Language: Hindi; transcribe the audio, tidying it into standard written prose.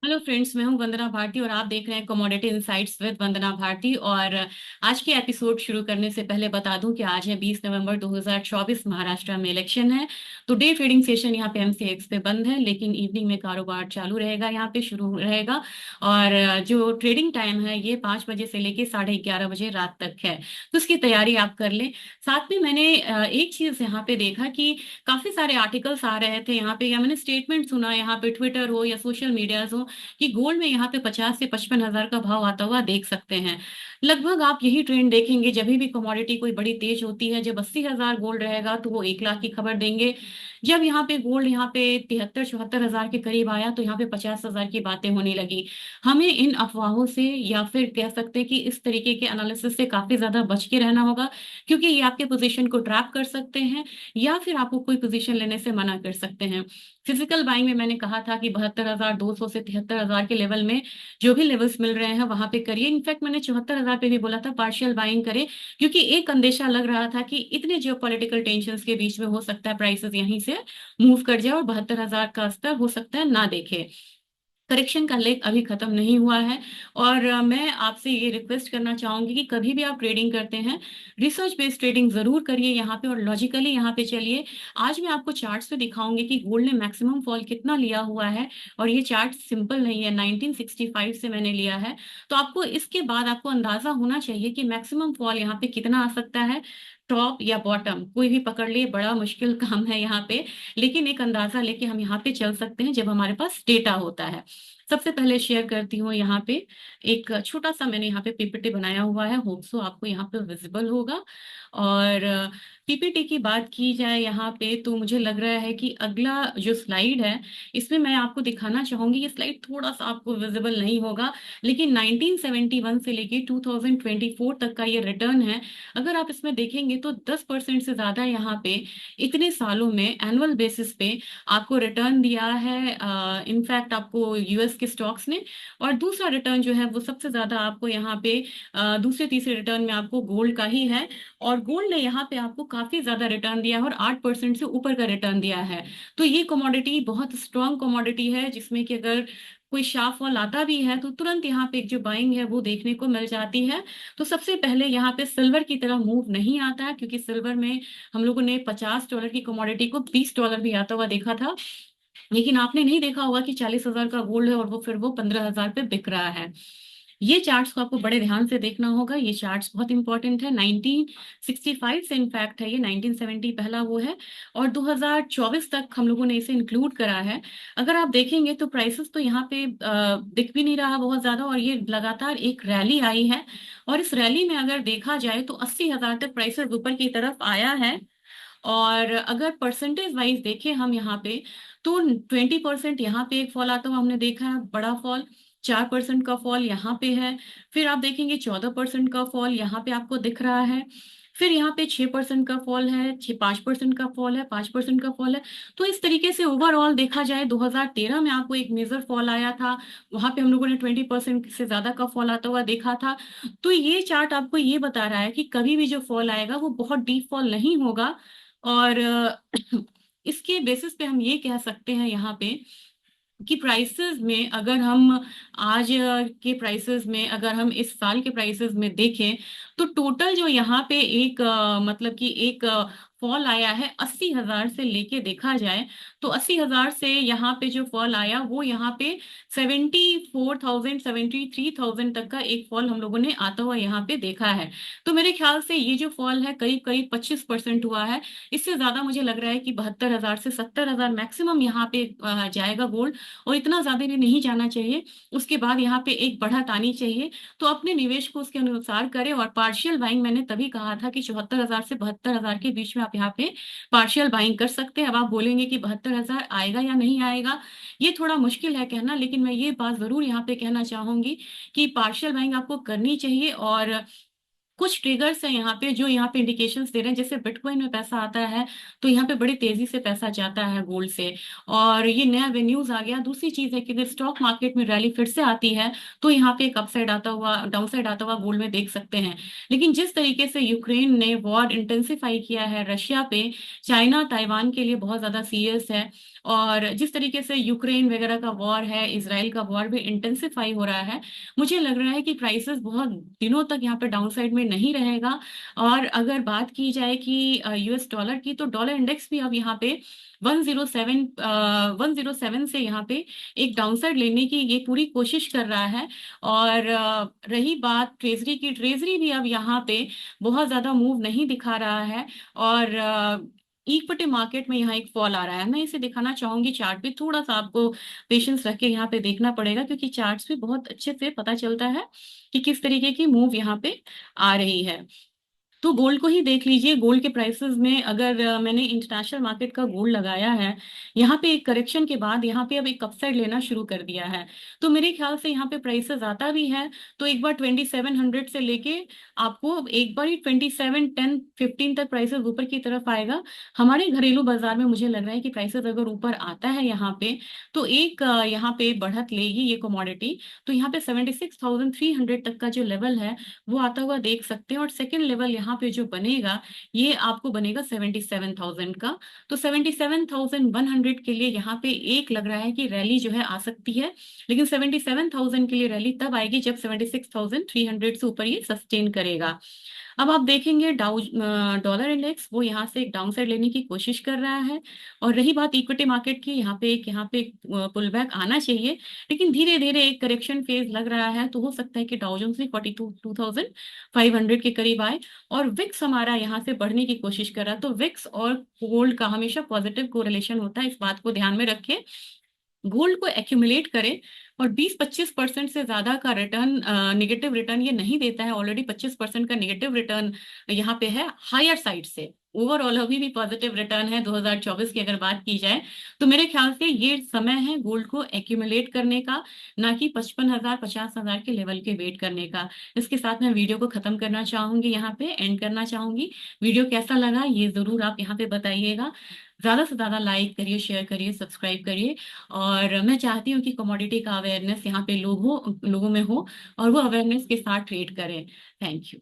हेलो फ्रेंड्स, मैं हूं वंदना भारती और आप देख रहे हैं कमोडिटी इनसाइट्स विद वंदना भारती। और आज के एपिसोड शुरू करने से पहले बता दूं कि आज है 20 नवंबर 2024। महाराष्ट्र में इलेक्शन है। तो डे ट्रेडिंग सेशन यहाँ पे एमसीएक्स पे बंद है, लेकिन इवनिंग में कारोबार चालू रहेगा, यहाँ पे शुरू रहेगा। और जो ट्रेडिंग टाइम है ये 5 बजे से लेके 11:30 बजे रात तक है। तो इसकी तैयारी आप कर लें। साथ में मैंने एक चीज यहाँ पे देखा कि काफी सारे आर्टिकल्स आ रहे थे यहाँ पे, या मैंने स्टेटमेंट सुना यहाँ पे, ट्विटर हो या सोशल मीडिया हो, कि गोल्ड में यहाँ पे 50 से 55 हजार का भाव आता हुआ देख सकते हैं। लगभग आप यही ट्रेंड देखेंगे जब भी कमोडिटी कोई बड़ी तेज होती है। जब 80 हजार गोल्ड रहेगा तो वो 1 लाख की खबर देंगे। जब यहाँ पे गोल्ड यहाँ पे 73 74 हजार के करीब आया तो यहाँ पे 50 हजार की बातें होने लगी। हमें इन अफवाहों से, या फिर कह सकते हैं कि इस तरीके के एनालिसिस से काफी ज्यादा बच के रहना होगा, क्योंकि ये आपके पोजीशन को ट्रैप कर सकते हैं या फिर आपको कोई पोजीशन लेने से मना कर सकते हैं। फिजिकल बाइंग में मैंने कहा था कि 72,200 से 73 हजार के लेवल में जो भी लेवल्स मिल रहे हैं वहां पे करिए। इनफैक्ट मैंने 74 हजार पे भी बोला था पार्शियल बाइंग करें, क्योंकि एक अंदेशा लग रहा था कि इतने जियो पॉलिटिकल टेंशन के बीच में हो सकता है प्राइसेस यहीं से मूव कर जाए और 72 हजार का स्तर हो सकता है ना देखे। करेक्शन का लेग अभी खत्म नहीं हुआ है। और मैं आपसे ये रिक्वेस्ट करना चाहूंगी कि कभी भी आप ट्रेडिंग करते हैं, रिसर्च बेस्ड ट्रेडिंग जरूर करिए यहाँ पे, और लॉजिकली यहाँ पे चलिए। आज मैं आपको चार्ट्स पे दिखाऊंगी कि गोल्ड ने मैक्सिमम फॉल कितना लिया हुआ है। और ये चार्ट सिंपल नहीं है, 1965 से मैंने लिया है। तो आपको इसके बाद आपको अंदाजा होना चाहिए कि मैक्सिमम फॉल यहाँ पे कितना आ सकता है। टॉप या बॉटम कोई भी पकड़ लिए, बड़ा मुश्किल काम है यहाँ पे। लेकिन एक अंदाजा लेके हम यहाँ पे चल सकते हैं जब हमारे पास डेटा होता है। सबसे पहले शेयर करती हूँ यहाँ पे एक छोटा सा, मैंने यहाँ पे पीपीटी बनाया हुआ है, होप सो आपको यहाँ पे विजिबल होगा। और पीपीटी की बात की जाए यहाँ पे तो मुझे लग रहा है कि अगला जो स्लाइड है इसमें मैं आपको दिखाना चाहूंगी। ये स्लाइड थोड़ा सा आपको विजिबल नहीं होगा, लेकिन 1971 से लेके 2024 तक का ये रिटर्न है। अगर आप इसमें देखेंगे तो 10% से ज्यादा यहाँ पे इतने सालों में एनुअल बेसिस पे आपको रिटर्न दिया है इनफैक्ट आपको यूएस के स्टॉक्स ने। और दूसरा रिटर्न जो है वो सबसे ज्यादा आपको यहाँ पे दूसरे तीसरे रिटर्न में आपको गोल्ड का ही है। और गोल्ड ने यहाँ पे आपको काफी ज्यादा रिटर्न दिया है और 8% से ऊपर का रिटर्न दिया है। तो ये कमोडिटी बहुत स्ट्रांग कमोडिटी है, जिसमें कि अगर कोई शार्प फॉल आता भी है तो तुरंत यहाँ पे एक जो बाइंग है वो देखने को मिल जाती है। तो सबसे पहले यहाँ पे सिल्वर की तरह मूव नहीं आता है, क्योंकि सिल्वर में हम लोगों ने $50 की कमोडिटी को $20 भी आता हुआ देखा था। लेकिन आपने नहीं देखा होगा कि 40 हजार का गोल्ड है और वो 15 हजार पे बिक रहा है। ये चार्ट्स को आपको बड़े ध्यान से देखना होगा, ये चार्ट्स बहुत इंपॉर्टेंट है। 1965 से इनफैक्ट है ये, 1970 पहला वो है। और 2024 तक हम लोगों ने इसे इंक्लूड करा है। अगर आप देखेंगे तो प्राइसेस तो यहाँ पे दिख भी नहीं रहा बहुत ज्यादा, और ये लगातार एक रैली आई है। और इस रैली में अगर देखा जाए तो 80 हजार तक प्राइसेस ऊपर की तरफ आया है। और अगर परसेंटेज वाइज देखें हम यहाँ पे, तो 20% यहाँ पे एक फॉल आता हुआ हमने देखा है, बड़ा फॉल। 4% का फॉल यहाँ पे है। फिर आप देखेंगे 14% का फॉल यहाँ पे आपको दिख रहा है। फिर यहाँ पे 6% का फॉल है, 5% का फॉल है, 5% का फॉल है। तो इस तरीके से ओवरऑल देखा जाए 2013 में आपको एक मेजर फॉल आया था, वहां पे हम लोगों ने 20% से ज्यादा का फॉल आता हुआ देखा था। तो ये चार्ट आपको ये बता रहा है कि कभी भी जो फॉल आएगा वो बहुत डीप फॉल नहीं होगा। और इसके बेसिस पे हम ये कह सकते हैं यहाँ पे कि प्राइसेस में अगर हम आज के प्राइसेस में, अगर हम इस साल के प्राइसेस में देखें, तो टोटल जो यहाँ पे एक मतलब कि एक फॉल आया है 80 हजार से लेके देखा जाए, तो 80 हजार से यहाँ पे जो फॉल आया वो यहाँ पे 74,000 73,000 तक का एक फॉल हम लोगों ने आता हुआ यहाँ पे देखा है। तो मेरे ख्याल से ये जो फॉल है करीब करीब 25% हुआ है। इससे ज्यादा मुझे लग रहा है कि 72 हजार से 70 हजार मैक्सिमम यहाँ पे जाएगा गोल्ड, और इतना ज्यादा भी नहीं जाना चाहिए। उसके बाद यहाँ पे एक बढ़त आनी चाहिए। तो अपने निवेश को उसके अनुसार करें। और पार्शियल बाइंग मैंने तभी कहा था कि 74 हजार से 72 हजार के बीच में आप यहाँ पे पार्शियल बाइंग कर सकते हैं। अब आप बोलेंगे कि 72 हजार आएगा या नहीं आएगा, ये थोड़ा मुश्किल है कहना, लेकिन मैं ये बात जरूर यहाँ पे कहना चाहूंगी कि पार्शियल बाइंग आपको करनी चाहिए। और कुछ ट्रिगर्स हैं यहाँ पे जो यहाँ पे इंडिकेशंस दे रहे हैं, जैसे बिटकॉइन में पैसा आता है तो यहाँ पे बड़ी तेजी से पैसा जाता है गोल्ड से, और ये नया वेन्यूज आ गया। दूसरी चीज है कि अगर स्टॉक मार्केट में रैली फिर से आती है तो यहाँ पे एक अपसाइड आता हुआ, डाउनसाइड आता हुआ गोल्ड में देख सकते हैं। लेकिन जिस तरीके से यूक्रेन ने वॉर इंटेंसिफाई किया है रशिया पे, चाइना ताइवान के लिए बहुत ज्यादा सीरियस है। और जिस तरीके से यूक्रेन वगैरह का वॉर है, इसराइल का वॉर भी इंटेंसिफाई हो रहा है, मुझे लग रहा है कि प्राइसेस बहुत दिनों तक यहाँ पे डाउन साइड में नहीं रहेगा। और अगर बात की जाए कि यूएस डॉलर की, तो डॉलर इंडेक्स भी अब यहाँ पे 107 से यहाँ पे एक डाउनसाइड लेने की ये पूरी कोशिश कर रहा है। और रही बात ट्रेजरी की, ट्रेजरी भी अब यहाँ पे बहुत ज्यादा मूव नहीं दिखा रहा है। और इक्विटी मार्केट में यहाँ एक फॉल आ रहा है। मैं इसे दिखाना चाहूंगी चार्ट पे, थोड़ा सा आपको पेशेंस रख के यहाँ पे देखना पड़ेगा, क्योंकि चार्ट्स पे बहुत अच्छे से पता चलता है कि किस तरीके की मूव यहाँ पे आ रही है। तो गोल्ड को ही देख लीजिए। गोल्ड के प्राइसेस में अगर मैंने इंटरनेशनल मार्केट का गोल्ड लगाया है, यहाँ पे एक करेक्शन के बाद यहाँ पे अब एक अपसाइड लेना शुरू कर दिया है। तो मेरे ख्याल से यहाँ पे प्राइसेस आता भी है तो एक बार 2700 से लेके आपको एक बार ही 2710-15 तक प्राइसेस ऊपर की तरफ आएगा। हमारे घरेलू बाजार में मुझे लग रहा है कि प्राइसेस अगर ऊपर आता है यहाँ पे, तो एक यहाँ पे बढ़त लेगी ये कमोडिटी। तो यहाँ पे 76,300 तक का जो लेवल है वो आता हुआ देख सकते हैं। और सेकंड लेवल यहाँ पे जो बनेगा, ये आपको बनेगा 77,000 का। तो 77,100 के लिए यहाँ पे एक लग रहा है कि रैली जो है आ सकती है। लेकिन 77,000 के लिए रैली तब आएगी जब 76,300 से ऊपर ये सस्टेन करेगा। अब आप देखेंगे डॉलर इंडेक्स वो यहाँ से एक डाउन साइड लेने की कोशिश कर रहा है। और रही बात इक्विटी मार्केट की, यहाँ पे पुल बैक आना चाहिए, लेकिन धीरे धीरे एक करेक्शन फेज लग रहा है। तो हो सकता है कि डाउ जोन्स भी 42,500 के करीब आए। और विक्स हमारा यहाँ से बढ़ने की कोशिश कर रहा है। तो विक्स और गोल्ड का हमेशा पॉजिटिव कोरिलेशन होता है, इस बात को ध्यान में रखिए। गोल्ड को एक्यूमुलेट करें, और 20-25% से ज्यादा का रिटर्न, निगेटिव रिटर्न ये नहीं देता है। ऑलरेडी 25% का निगेटिव रिटर्न यहाँ पे है हायर साइड से। ओवरऑल अभी भी पॉजिटिव रिटर्न है 2024 की अगर बात की जाए। तो मेरे ख्याल से ये समय है गोल्ड को एक्यूमुलेट करने का, ना कि 55,000 50,000 के लेवल के वेट करने का। इसके साथ मैं वीडियो को खत्म करना चाहूंगी, यहाँ पे एंड करना चाहूंगी। वीडियो कैसा लगा ये जरूर आप यहाँ पे बताइएगा। ज्यादा से ज्यादा लाइक करिए, शेयर करिए, सब्सक्राइब करिए। और मैं चाहती हूँ कि कमोडिटी का अवेयरनेस यहाँ पे लोगों में हो, और वो अवेयरनेस के साथ ट्रेड करें। Thank you.